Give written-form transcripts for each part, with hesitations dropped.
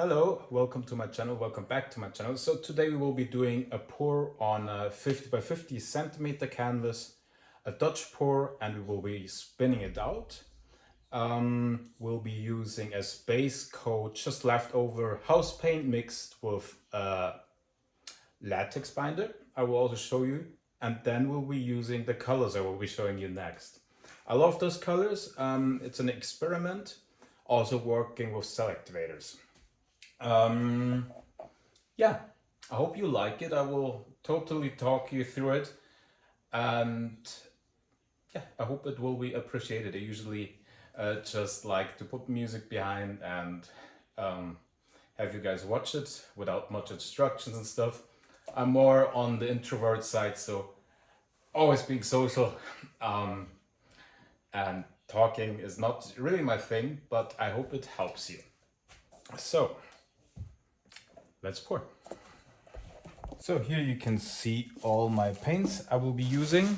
Hello, welcome to my channel, welcome back to my channel. So today we will be doing a pour on a 50 by 50 centimeter canvas, a Dutch pour, and we will be spinning it out. We'll be using as base coat just leftover house paint mixed with latex binder. I will also show you, and then we'll be using the colors I will be showing you next. I love those colors. It's an experiment, also working with cell activators. Yeah, I hope you like it. I will totally talk you through it, and yeah, I hope it will be appreciated. I usually just like to put music behind and have you guys watch it without much instructions and stuff. I'm more on the introvert side, so always being social and talking is not really my thing, but I hope it helps you. So let's pour. So here you can see all my paints I will be using.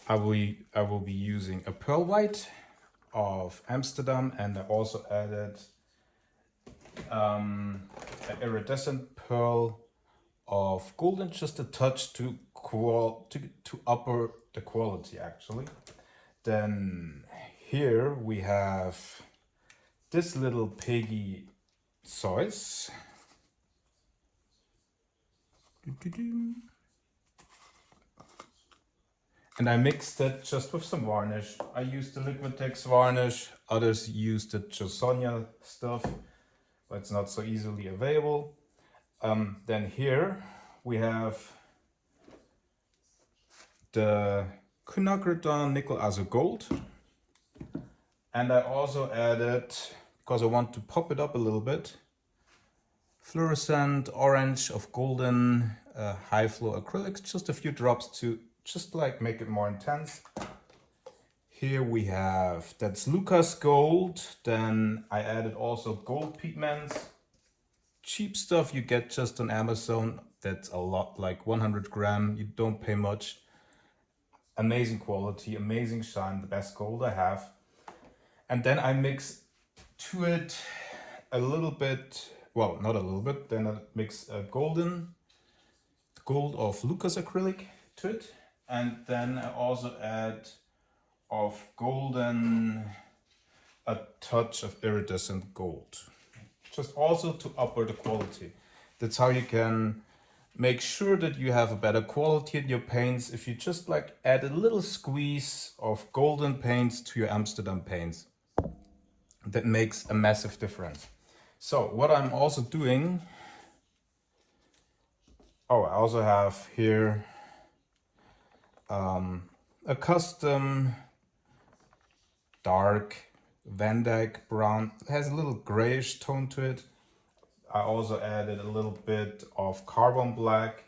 I will be using a pearl white of Amsterdam, and I also added an iridescent pearl of golden, just a touch to upper the quality actually. Then here we have this little piggy Zeus. And I mixed it just with some varnish. I used the Liquitex varnish, others used the Sonia stuff, but it's not so easily available. Then here we have the Quinacridone Nickel Azo Gold. And I also added, because I want to pop it up a little bit, fluorescent orange of golden high flow acrylics, just a few drops to just like make it more intense. Here we have, that's Lucas Gold. Then I added also gold pigments, cheap stuff you get just on Amazon. That's a lot, like 100 gram, you don't pay much. Amazing quality, amazing shine, the best gold I have. And then I mix to it a little bit, well, not a little bit, then I mix a gold of Lucas acrylic to it. And then I also add of golden, a touch of iridescent gold. Just also to upper the quality. That's how you can make sure that you have a better quality in your paints if you just like add a little squeeze of golden paints to your Amsterdam paints. That makes a massive difference. So what I'm also doing, I also have here a custom dark Van Dyke brown. It has a little grayish tone to it. I also added a little bit of carbon black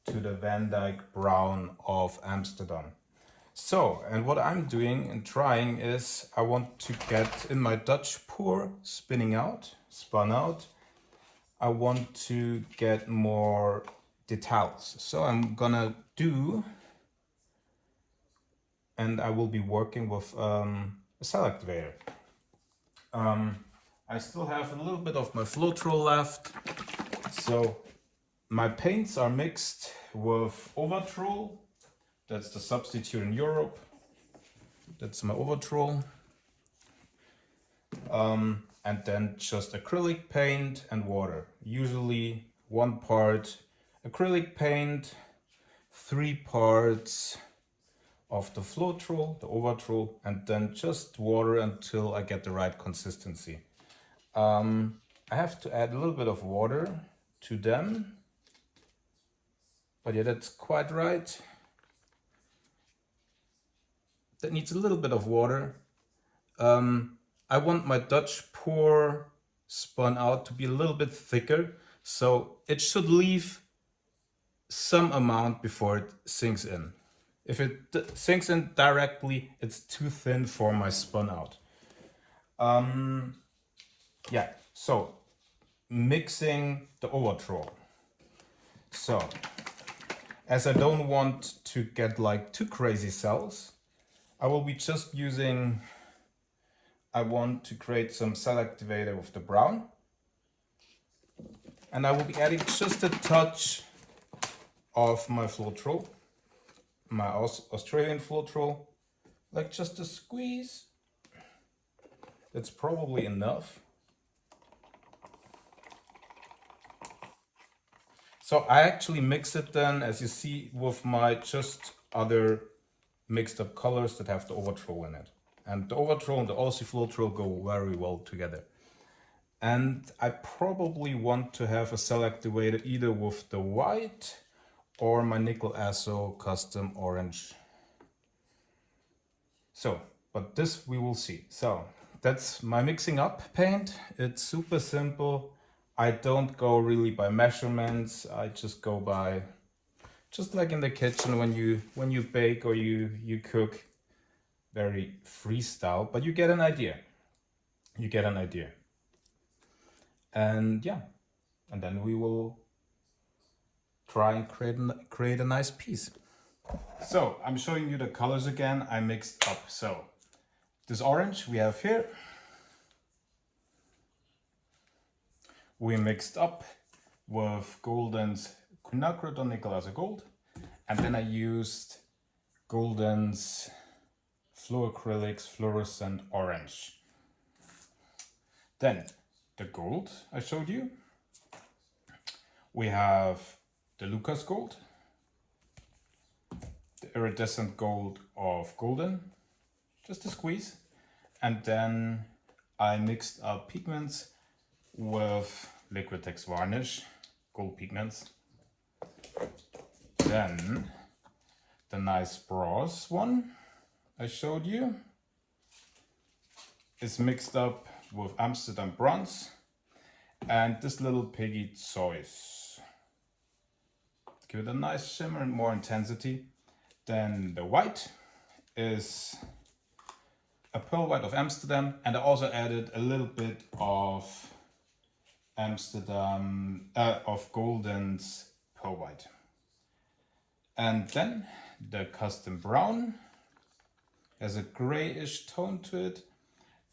to the Van Dyke brown of Amsterdam. So, and what I'm doing and trying is I want to get in my dutchpour spun out. I want to get more details. So I'm gonna do, and I will be working with a cell activator. I still have a little bit of my Floetrol left. So my paints are mixed with Overtrol. That's the substitute in Europe. That's my Overtrol. And then just acrylic paint and water. Usually 1 part acrylic paint, 3 parts of the Floetrol, the Overtrol, and then just water until I get the right consistency. I have to add a little bit of water to them. But yeah, that's quite right. That needs a little bit of water. I want my dutchpour spun out to be a little bit thicker, so it should leave some amount before it sinks in. If it sinks in directly, it's too thin for my spun out. Yeah, so mixing the Overtrol. So, as I don't want to get like too crazy cells, I will be just using, I want to create some cell activator with the brown. And I will be adding just a touch of my fluidart, my Australian fluidart, like just a squeeze. That's probably enough. So I actually mix it then, as you see, with my just other mixed up colors that have the overthrow in it. And the overthrow and the Aussie fluidart go very well together. And I probably want to have a cell activated either with the white or my nickel azo custom orange. So, but this we will see. So that's my mixing up paint. It's super simple. I don't go really by measurements. I just go by, just like in the kitchen when you bake or you cook, very freestyle, but you get an idea. You get an idea. And yeah, and then we will try and create a nice piece. So I'm showing you the colors again. I mixed up. So this orange we have here, we mixed up with Golden's quinacridone nickel as a gold, and then I used Golden's fluoacrylics fluorescent orange. Then the gold I showed you, we have the Lucas gold, the iridescent gold of Golden, just a squeeze, and then I mixed up pigments with Liquitex varnish, gold pigments. Then the nice bronze one I showed you is mixed up with Amsterdam bronze and this little piggy choice. Give it a nice shimmer and more intensity. Then the white is a pearl white of Amsterdam, and I also added a little bit of Amsterdam of Golden's pearl white. And then the custom brown has a grayish tone to it.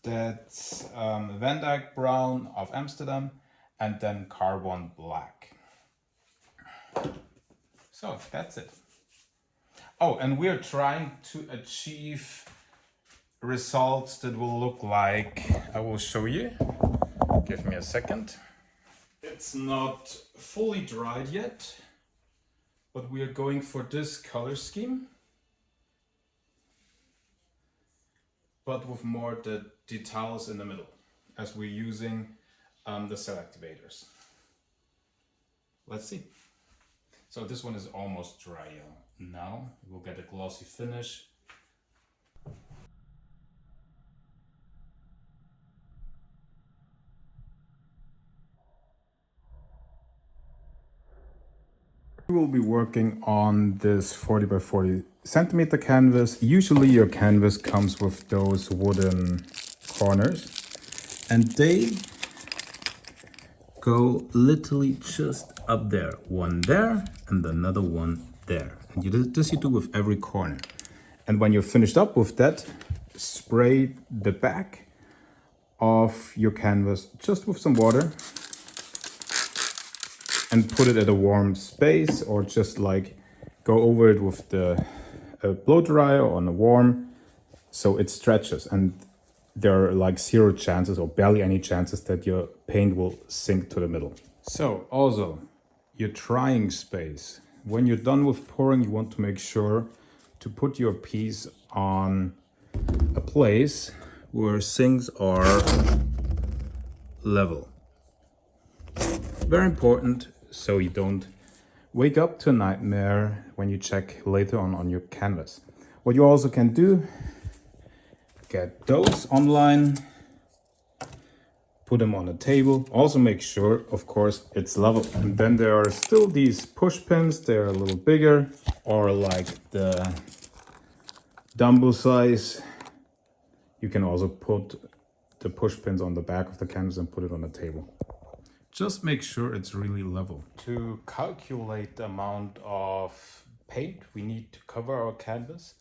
That's Van Dyke brown of Amsterdam, and then carbon black. So that's it. Oh, and we're trying to achieve results that will look like, I will show you. Give me a second. It's not fully dried yet, but we are going for this color scheme, but with more the details in the middle, as we're using the cell activators. Let's see. So this one is almost dry now. We'll get a glossy finish. We will be working on this 40 by 40 centimeter canvas. Usually your canvas comes with those wooden corners, and they go literally just up there. One there and another one there. And this you do with every corner. And when you're finished up with that, spray the back of your canvas just with some water and put it at a warm space, or just like go over it with the blow dryer on a warm, so it stretches, and there are like 0 chances or barely any chances that your paint will sink to the middle. So also your drying space, when you're done with pouring, you want to make sure to put your piece on a place where sinks are level. Very important, so you don't wake up to a nightmare when you check later on your canvas. What you also can do, get those online, put them on a table. Also make sure, of course, it's level. And then there are still these push pins. They're a little bigger, or like the dumbbell size. You can also put the push pins on the back of the canvas and put it on the table. Just make sure it's really level. To calculate the amount of paint we need to cover our canvas,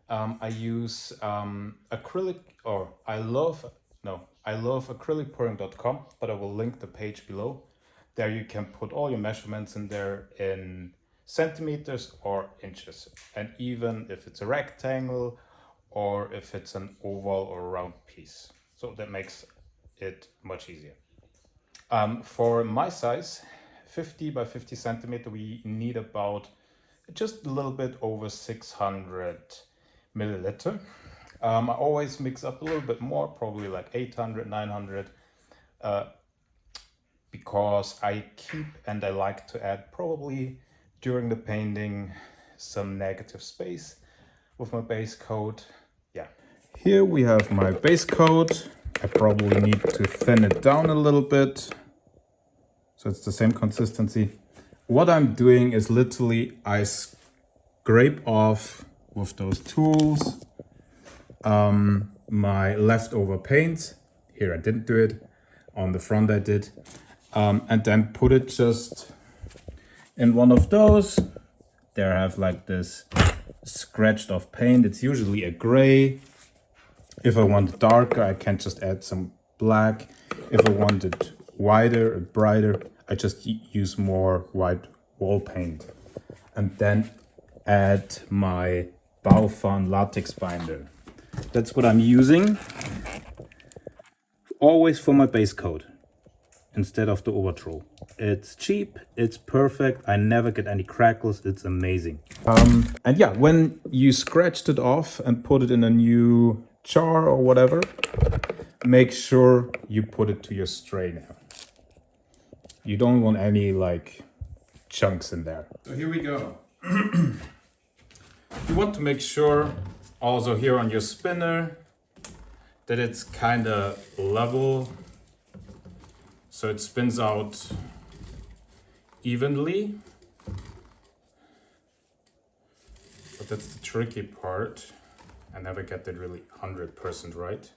I use acrylic, or I love acrylicpouring.com, but I will link the page below. There you can put all your measurements in there in centimeters or inches. And even if it's a rectangle or if it's an oval or round piece. So that makes it much easier. For my size, 50 by 50 centimeter, we need about just a little bit over 600 milliliter. I always mix up a little bit more, probably like 800, 900, because I keep and I like to add probably during the painting some negative space with my base coat. Yeah. Here we have my base coat. I probably need to thin it down a little bit, so it's the same consistency. What I'm doing is literally I scrape off with those tools my leftover paint. Here I didn't do it, on the front I did, and then put it just in one of those. There I have like this scratched off paint. It's usually a gray. If I want darker, I can just add some black. If I want it wider or brighter, I just use more white wall paint. And then add my Baufan latex binder. That's what I'm using, always for my base coat, instead of the overtroll. It's cheap, it's perfect, I never get any crackles, it's amazing. And yeah, when you scratched it off and put it in a new jar or whatever, make sure you put it to your strainer. You don't want any like chunks in there. So here we go. You want to make sure also here on your spinner that it's kind of level, so it spins out evenly. But that's the tricky part. I never get that really 100% right.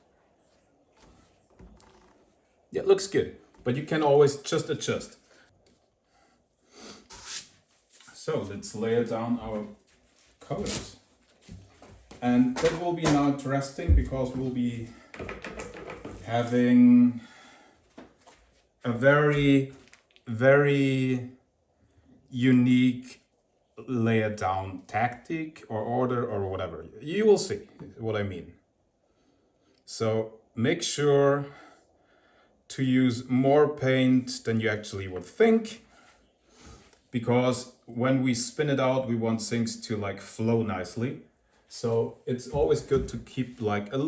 Yeah, it looks good, but you can always just adjust. So let's layer down our colors. And that will be now interesting because we'll be having a very, very unique layer down tactic or order or whatever. You will see what I mean. So make sure to use more paint than you actually would think, because when we spin it out, we want things to like flow nicely. So it's always good to keep it like on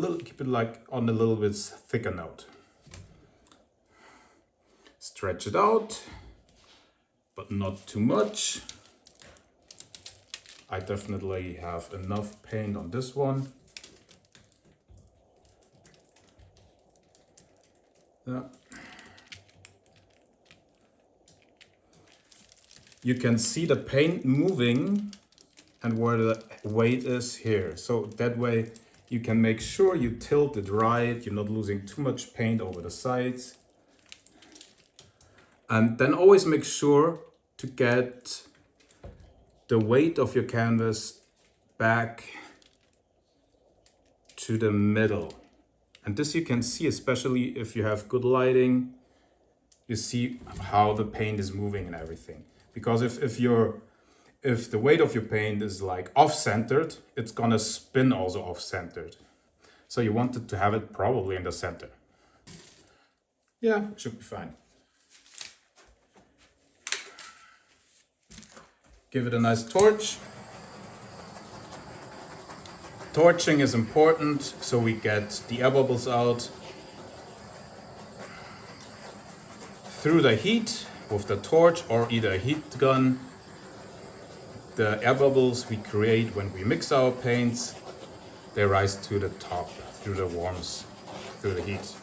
a little bit thicker note. Stretch it out, but not too much. I definitely have enough paint on this one. Yeah. You can see the paint moving and where the weight is here. So that way you can make sure you tilt it right. You're not losing too much paint over the sides. And then always make sure to get the weight of your canvas back to the middle. And this you can see, especially if you have good lighting, you see how the paint is moving and everything. Because if the weight of your paint is like off-centered, it's gonna spin also off-centered. So you want it to have it probably in the center. Yeah, it should be fine. Give it a nice torch. Torching is important so we get the air bubbles out. Through the heat with the torch or either a heat gun, the air bubbles we create when we mix our paints, they rise to the top through the warmth, through the heat.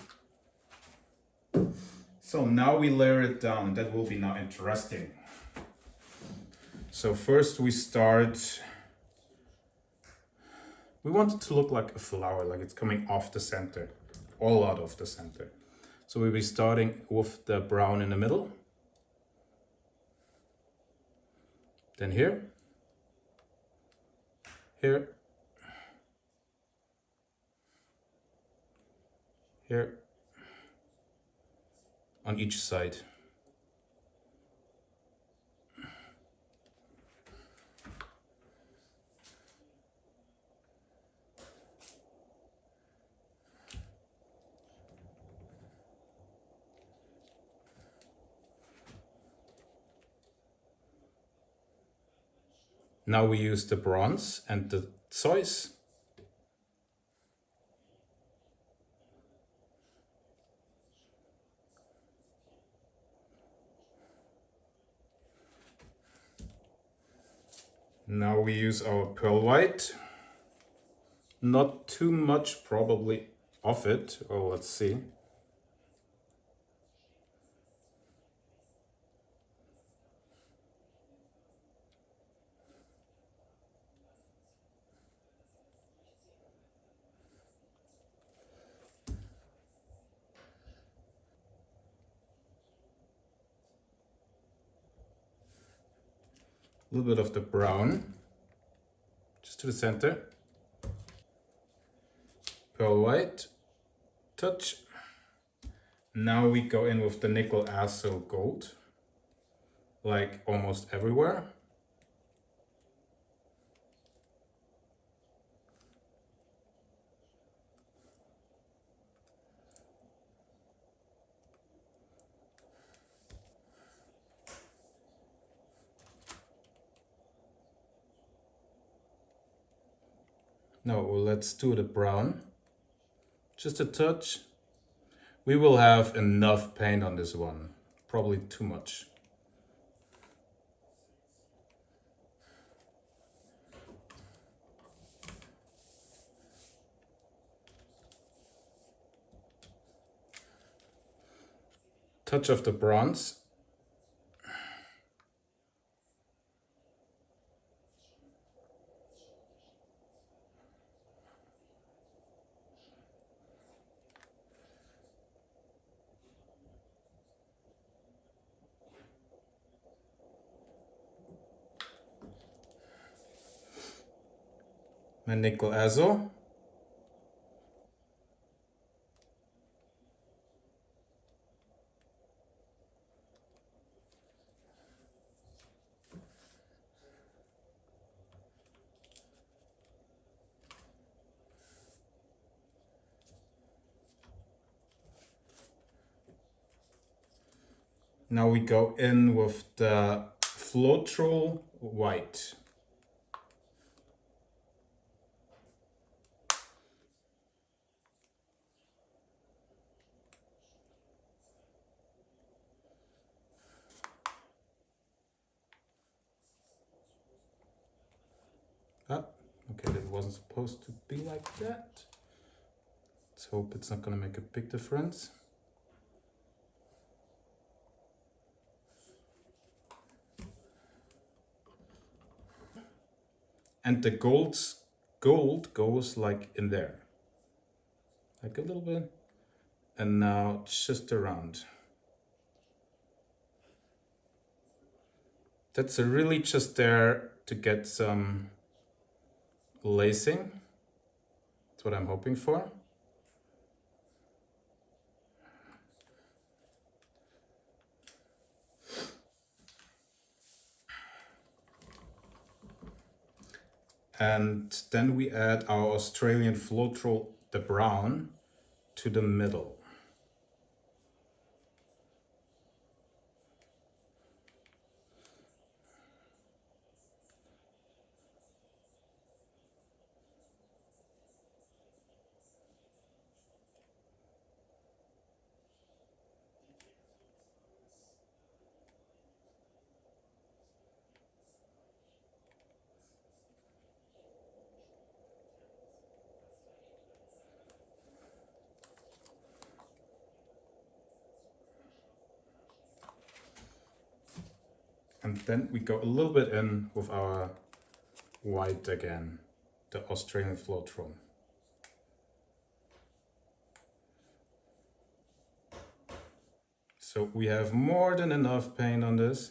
So now we layer it down. That will be now interesting. So first we start, we want it to look like a flower, like it's coming off the center, all out of the center. So we'll be starting with the brown in the middle. Then here, here, here, on each side. Now we use the bronze and the Zeus. Now we use our pearl white. Not too much probably of it. Oh, let's see. A little bit of the brown, just to the center. Pearl white, touch. Now we go in with the nickel azo gold, like almost everywhere. Now let's do the brown, just a touch. We will have enough paint on this one, probably too much. Touch of the bronze. And nickel azo. Now we go in with the fluidart white. Ah, okay, that wasn't supposed to be like that. Let's hope it's not gonna make a big difference. And the gold goes like in there. Like a little bit. And now just around. That's really just there to get some lacing. That's what I'm hoping for. And then we add our Australian fluidart, the brown, to the middle. And then we go a little bit in with our white again, the Australian fluidart. So we have more than enough paint on this.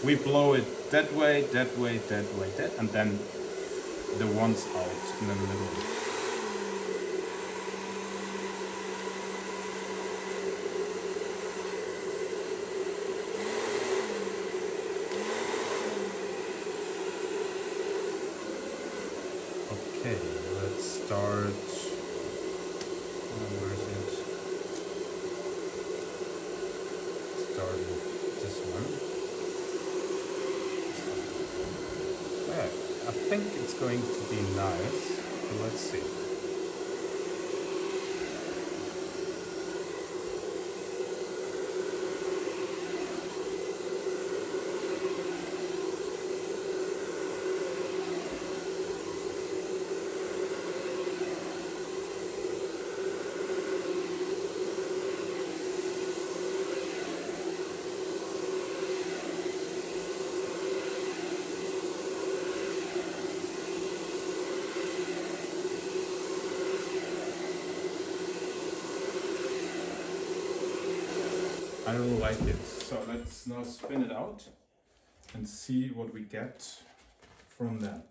We blow it that way, that way, that way, that, and then the ones out in the middle. start. Where is it? Start with this one. Yeah, I think it's going to be nice. So let's see. I really like it. So let's now spin it out and see what we get from that.